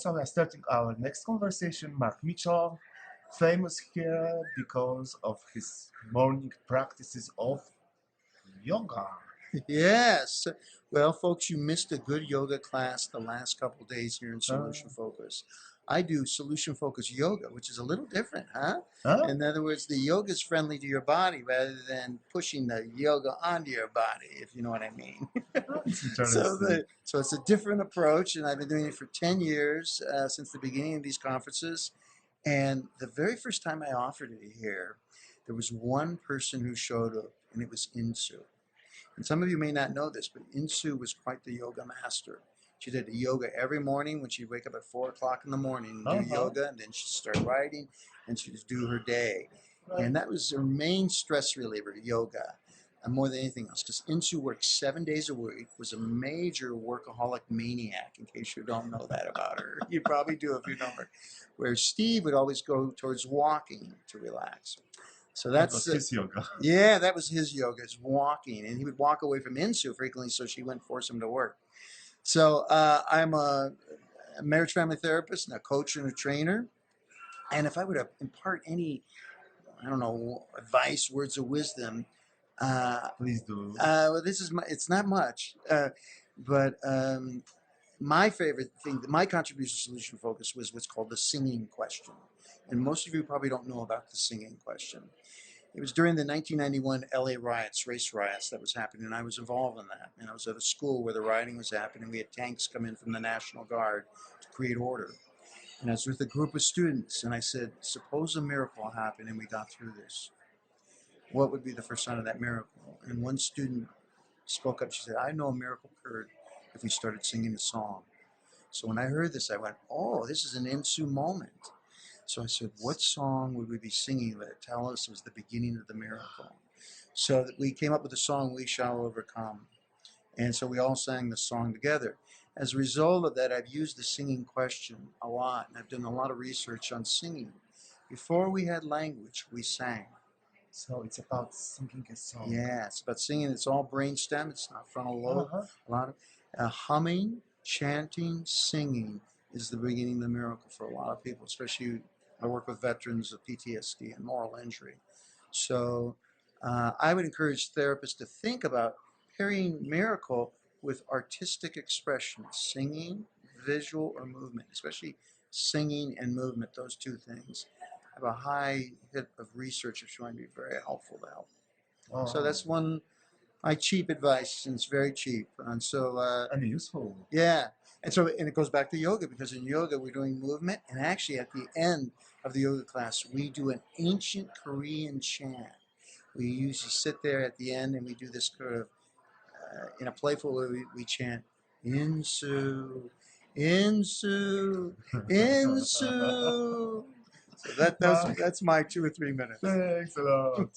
so we are starting our next conversation. Mark Mitchell, famous here because of his morning practices of yoga. Yes. Well, folks, you missed a good yoga class the last couple days here in Solution Focus. I do Solution Focus Yoga, which is a little different, huh? Huh? In other words, the yoga is friendly to your body rather than pushing the yoga onto your body, if you know what I mean. That's So, interesting. so it's a different approach, and I've been doing it for 10 years since the beginning of these conferences. And the very first time I offered it here, there was one person who showed up, and it was Insoo. And some of you may not know this, but Insoo was quite the yoga master. She did yoga every morning when she'd wake up at 4 o'clock in the morning and do yoga, and then she'd start writing, and she'd do her day. And that was her main stress reliever, yoga, more than anything else. Because Insoo worked 7 days a week, was a major workaholic maniac, in case you don't know that about her. You probably do if you know her. Where Steve would always go towards walking to relax. So that's his yoga. Yeah, that was his yoga, is walking, and he would walk away from Insoo frequently, so she wouldn't force him to work. So I'm a marriage family therapist and a coach and a trainer, and if I were to impart any, I don't know, advice, words of wisdom, Please do. well, it's not much, but my favorite thing, my contribution to Solution Focus was what's called the singing question, and most of you probably don't know about the singing question. It was during the 1991 LA riots, race riots that was happening, and I was involved in that. And I was at a school where the rioting was happening. We had tanks come in from the National Guard to create order. And I was with a group of students, and I said, suppose a miracle happened and we got through this. What would be the first sign of that miracle? And one student spoke up. She said, I know a miracle occurred if we started singing a song. So when I heard this, I went, oh, this is an Insoo moment. So I said, what song would we be singing that tell us it was the beginning of the miracle? So we came up with the song, We Shall Overcome. And so we all sang the song together. As a result of that, I've used the singing question a lot, and I've done a lot of research on singing. Before we had language, we sang. So it's about singing a song. Yeah, it's about singing. It's all brainstem. It's not frontal lobe. A lot of humming, chanting, singing is the beginning of the miracle for a lot of people, especially I work with veterans of PTSD and moral injury. So I would encourage therapists to think about pairing miracle with artistic expression, singing, visual, or movement, especially singing and movement, those two things. I have a high hit of research that's showing to be very helpful to help. So that's one my cheap advice, and it's very cheap. And so and useful. Yeah. And it goes back to yoga, because in yoga we're doing movement, and actually at the end of the yoga class we do an ancient Korean chant. We usually sit there at the end and we do this kind of in a playful way. We chant Insoo, Insoo, Insoo. So that's my 2 or 3 minutes. Thanks a lot.